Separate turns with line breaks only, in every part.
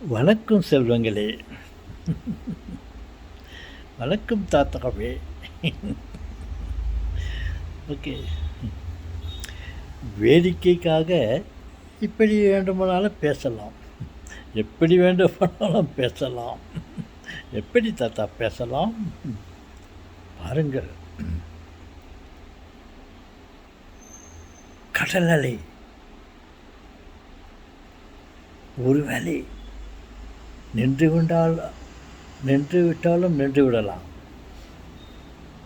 வணக்கம் செல்வங்களே. வணக்கம் தாத்தாவே. ஓகே. வேடிக்கைக்காக இப்படி வேண்டுமானாலும் பேசலாம், எப்படி வேண்டுமானாலும் பேசலாம். எப்படி தாத்தா பேசலாம் பாருங்கள். கடல் அலை ஒருவேளை நின்று விட்டாலும் நின்று விடலாம்.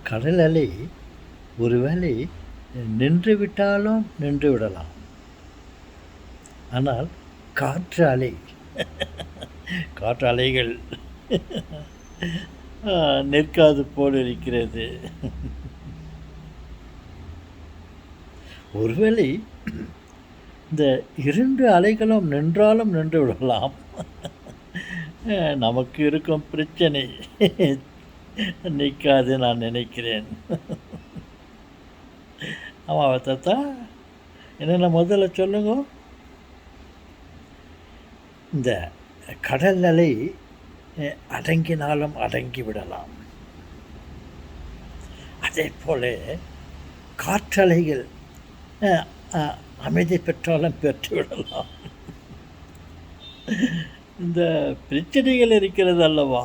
கடல் அலை ஒருவேளை நின்று விட்டாலும் நின்று விடலாம். ஆனால் காற்று அலைகள் நிற்காது போல் இருக்கிறது. ஒருவேளை இந்த இரண்டு அலைகளும் நின்றாலும் நின்று விடலாம். நமக்கு இருக்கும் பிரச்சனை நிற்காது நான் நினைக்கிறேன். ஆமாவா தாத்தா? என்னென்ன முதல்ல சொல்லுங்க. இந்த கடல் அலை அடங்கினாலும் அடங்கி விடலாம். அதே போல காற்றலைகள் அமைதி பெற்றாலும் பெற்று விடலாம். இந்த பிரச்சனைகள் இருக்கிறது அல்லவா,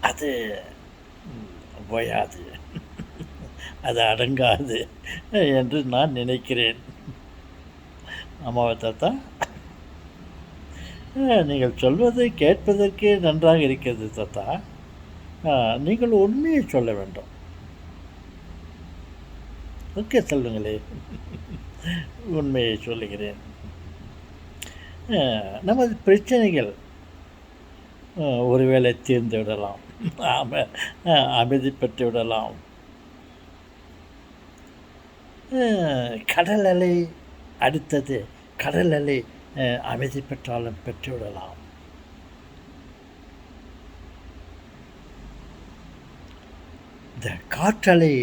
அது ஓயாது, அது அடங்காது என்று நான் நினைக்கிறேன். ஆமாவா தாத்தா? நீங்கள் சொல்வதை கேட்பதற்கு நன்றாக இருக்கிறது தாத்தா. நீங்கள் உண்மையை சொல்ல வேண்டும். ஓகே, சொல்லுங்களே. உண்மையை சொல்லுகிறேன். நமது பிரச்சனைகள் ஒருவேளை தீர்ந்து விடலாம், அமைதி பெற்று விடலாம். கடல் அலை அடுத்தது கடல் அலை அமைதி பெற்றாலும் பெற்றுவிடலாம். இந்த காற்றலை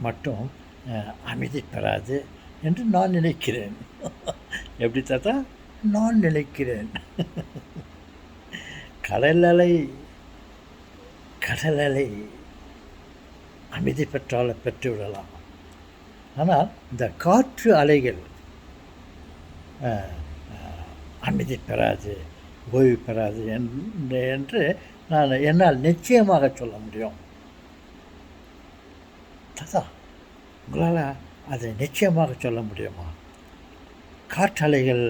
மட்டும் அமைதி பெறாது என்று நான் நினைக்கிறேன். எப்படி தாத்தா? நான் நினைக்கிறேன். கடல் அலை அமைதி பெற்றாலும் பெற்றுவிடலாம். ஆனால் இந்த காற்று அலைகள் அமைதி பெறாது, ஓய்வு பெறாது என்று என்னால் நிச்சயமாக சொல்ல முடியும். தாத்தா, உங்களால் அதை நிச்சயமாக சொல்ல முடியுமா? காற்றலைகள்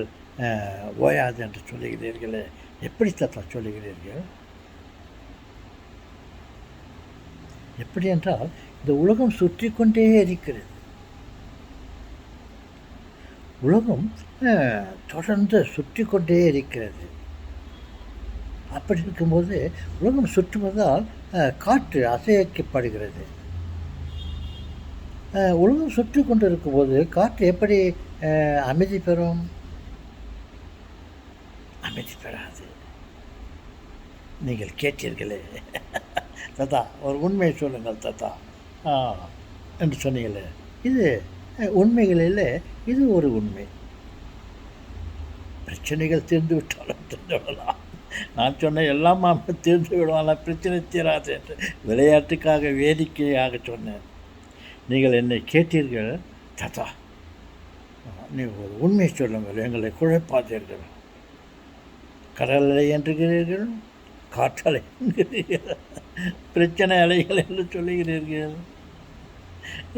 ஓயாது என்று சொல்லுகிறீர்களே, எப்படி தாத்தா சொல்லுகிறீர்கள்? எப்படி என்றால், இந்த உலகம் சுற்றி கொண்டே இருக்கிறது. உலகம் தொடர்ந்து சுற்றி கொண்டே இருக்கிறது. அப்படி இருக்கும்போது உலகம் சுற்றுவதால் காற்று அசைக்கப்படுகிறது. உலகம் சுற்றி கொண்டு இருக்கும்போது காற்று எப்படி அமைதி பெறும்? அமைதி பெறாது. நீங்கள் கேட்டீர்களே தாத்தா, ஒரு உண்மையை சொல்லுங்கள் தாத்தா என்று சொன்னீங்களே, இது உண்மைகளில் இது ஒரு உண்மை. பிரச்சனைகள் தீர்ந்து விட்டாலும் தீர்ந்து விடலாம். நான் சொன்ன எல்லாம் தீர்ந்து விடுவாங்க, பிரச்சனை தீராது என்று விளையாட்டுக்காக வேடிக்கையாக சொன்னேன். நீங்கள் என்னை கேட்டீர்கள் தாத்தா, நீங்கள் ஒரு உண்மையை சொல்லுங்கள், எங்களை குழப்பாதீர்கள். கடல் அலை என்றுகிறீர்கள், காற்றலை என்கிறீர்கள், பிரச்சனை அலைகள் என்று சொல்லுகிறீர்கள்.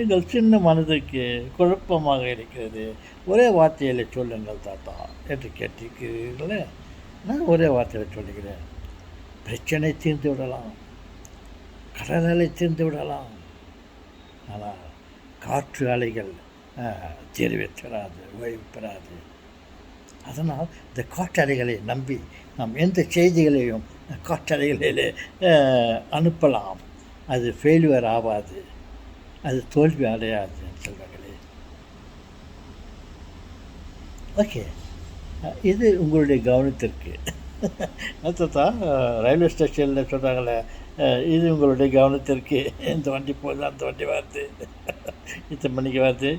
எங்கள் சின்ன மனதுக்கு குழப்பமாக இருக்கிறது. ஒரே வார்த்தையில் சொல்லுங்கள் தாத்தா என்று கேட்டிருக்கிறீர்களே, நான் ஒரே வார்த்தையில் சொல்லுகிறேன். பிரச்சனை தீர்ந்து விடலாம், கடல் அலை தீர்ந்து விடலாம். ஆனால் காற்று அலைகள் தீர்வு பெறாது, ஓய்வு பெறாது. அதனால் இந்த காற்றலைகளை நம்பி நாம் எந்த செய்திகளையும் காற்றலைகளில் அனுப்பலாம். அது ஃபெயில்யூர் ஆகாது, அது தோல்வி அடையாது சொல்வாங்களே. ஓகே, இது உங்களுடைய கவனத்திற்கு. தாத்தா, ரயில்வே ஸ்டேஷனில் சொல்கிறாங்களே, இது உங்களுடைய கவனத்திற்கு, இந்த வண்டி போகுது, அந்த வண்டி வருது, இத்தனை மணிக்கு வருது,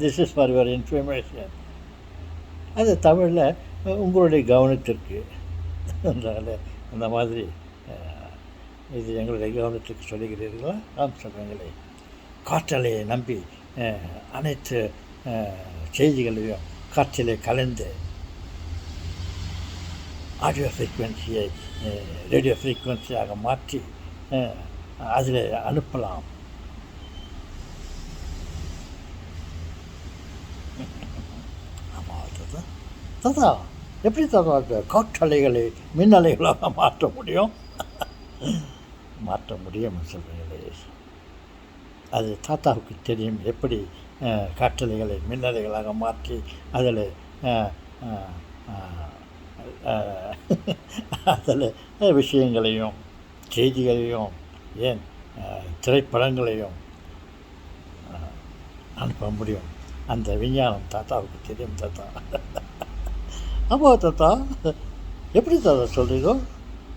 this is for your information. அது தமிழில் உங்களுடைய கவனத்திற்கு என்றால் அந்த மாதிரி இது எங்களுடைய கவனத்துக்கு சொல்லுகிறீர்களா? ஆம் சொல்லுங்களே. காற்றலையை நம்பி அனைத்து செய்திகளையும் காற்றிலே கலந்து ஆடியோ ஃப்ரீக்வன்சியை ரேடியோ ஃப்ரீக்வன்சியாக மாற்றி அதில் அனுப்பலாம். ஆமாம் தாத்தா. தாத்தா எப்படி தாத்தா அந்த காற்றலைகளை மின்னலைகளாக மாற்ற முடியும்? மாற்ற முடியும் சொல்கிறீங்களே. அது தாத்தாவுக்கு தெரியும் எப்படி காற்றலைகளை மின்னலைகளாக மாற்றி அதில் அதில் விஷயங்களையும் செய்திகளையும் ஏன் திரைப்படங்களையும் அனுப்ப முடியும். அந்த விஞ்ஞானம் தாத்தாவுக்கு தெரியும் தாத்தா. ஆமாம் தாத்தா. எப்படி தாத்தா சொல்கிறீங்க?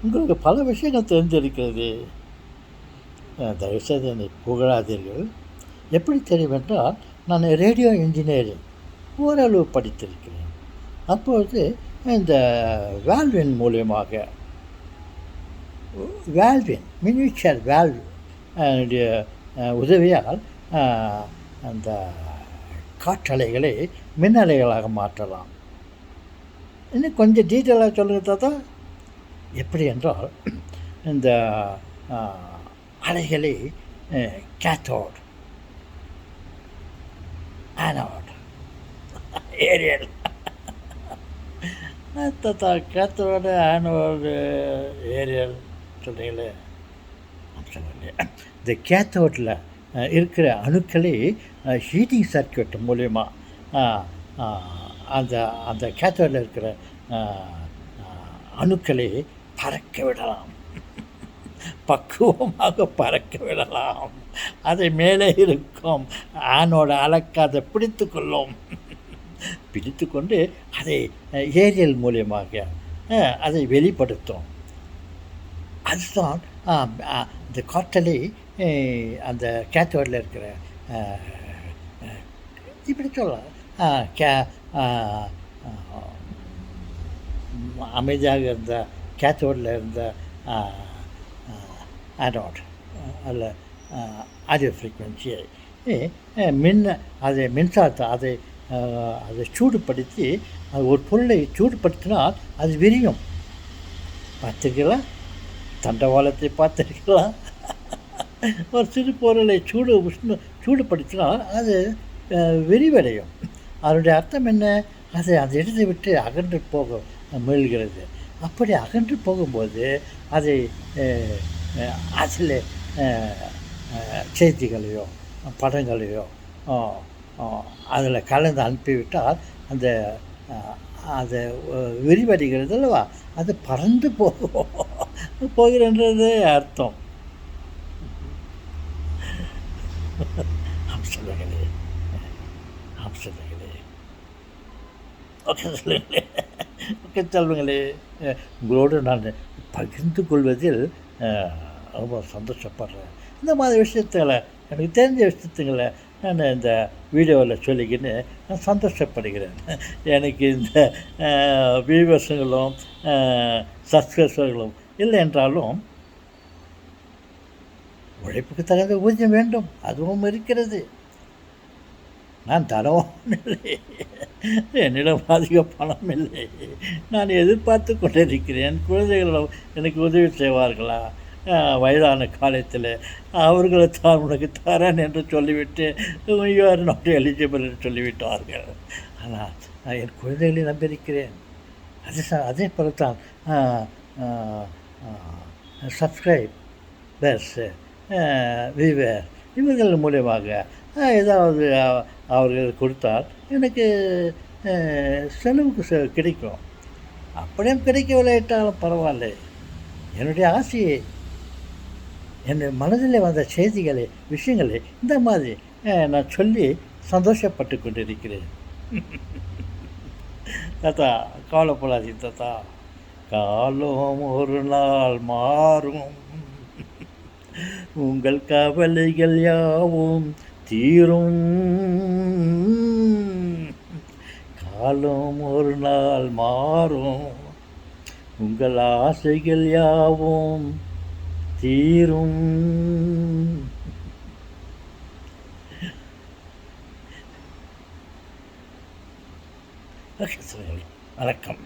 உங்களுக்கு பல விஷயங்கள் தெரிஞ்சிருக்கிறது. தயவுசெய்து என்னை புகழாதீர்கள். எப்படி தெரியும் என்றால் நான் ரேடியோ இன்ஜினியரிங் ஓரளவு படித்திருக்கிறேன். அப்பொழுது இந்த வேல்வின் மூலியமாக மினிச்சர் வேல்வ் உதவியால் அந்த காற்றலைகளை மின்னலைகளாக மாற்றலாம். இன்னும் கொஞ்சம் டீட்டெயிலாக சொல்லுங்க தாத்தா. எப்படி என்றால் இந்த அலைகளை கேத்தோட், ஆனோட், ஏரியல் தாத்தா. கேத்தோடு, ஆனோடு, ஏரியல் சொல்கிறீங்களே. சொல்லுங்களே. இந்த கேத்தோட்டில் இருக்கிற அணுக்களை ஹீட்டிங் சர்க்யூட் மூலயமா அந்த அந்த கேத்தோடில் இருக்கிற அணுக்களை பறக்க விடலாம். பக்குவமாக பறக்க விடலாம். அதை மேலே இருக்கும் ஆனோட அலக்காத பிடித்து கொள்ளும். பிடித்து கொண்டு அதை ஏரியல் மூலியமாக அதை வெளிப்படுத்தும். அதுதான் இந்த காற்றலை அந்த கேத்தோடில் இருக்கிற இப்படி சொல்லலாம். அமைதியாக இருந்த கேத்தோடில் இருந்த ஆனோட் அதில் ஆடியோ ஃப்ரீக்வன்சியை அதை மின்சாரத்தை அதை சூடுபடுத்தி அது ஒரு பொருளை சூடுபடுத்தினால் அது விரியும். பார்த்துருக்கீங்களா? தண்டவாளத்தை பார்த்துருக்கீங்களா? ஒரு சிறு பொருளை சூடுபடுத்தினால் அது விரிவடையும். அதனுடைய அர்த்தம் என்ன? அதை அந்த இடத்தை விட்டு அகன்று போக முயல்கிறது. அப்படி அகன்று போகும்போது அதை அதில் செய்திகளையோ படங்களையோ அதில் கலந்து அனுப்பிவிட்டால் அந்த அதை விரிவடைகிறது அல்லவா, அது பறந்து போகிறன்றது அர்த்தம். சொல்லுங்களே. சொல்லுங்களே. ஓகே சொல்லுங்களே. ஓகே சொல்லுங்களே. உங்களோடு நான் பகிர்ந்து கொள்வதில் ரொம்ப சந்தோஷப்படுறேன். இந்த மாதிரி விஷயத்தில் எனக்கு தெரிஞ்ச விஷயத்துங்களை நான் இந்த வீடியோவில் சொல்லிக்கின்னு நான் சந்தோஷப்படுகிறேன். எனக்கு இந்த வியூவர்ஸுங்களும் சப்ஸ்கிரைபர்களும் இல்லை என்றாலும் உழைப்புக்கு தகுந்த ஊதியம் வேண்டும், அதுவும் இருக்கிறது. நான் தரவும் இல்லை, என்னிடம் அதிக பணம் இல்லை. நான் எதிர்பார்த்து கொண்டிருக்கிறேன். குழந்தைகளும் எனக்கு உதவி செய்வார்களா? வயதான காலத்தில் அவர்களை தான் உனக்கு தரேன் என்று சொல்லிவிட்டு யூ ஆர் நாட் எலிஜிபிள் என்று சொல்லிவிட்டார்கள். ஆனால் நான் என் குழந்தைகளை நம்பியிருக்கிறேன். அதே போல தான் சப்ஸ்கிரைபர்ஸ், வியூவர் இவர்கள் மூலியமாக ஏதாவது அவர்கள் கொடுத்தால் எனக்கு செலவுக்கு கிடைக்கும். அப்படியும் கிடைக்கவில்லைட்டாலும் பரவாயில்லை. என்னுடைய ஆசையை, என் மனதில் வந்த செய்திகளை, விஷயங்களை இந்த மாதிரி நான் சொல்லி சந்தோஷப்பட்டு கொண்டிருக்கிறேன். தாத்தா கவலைப்படாதீங்க தாத்தா. காலம் ஒரு நாள் மாறும், உங்கள் கவலைகள் யாவும் தீரும். இருந்தாலும் ஒரு நாள் மாறும், உங்கள் ஆசைகள் யாவும் தீரும். ஓகே, வணக்கம்.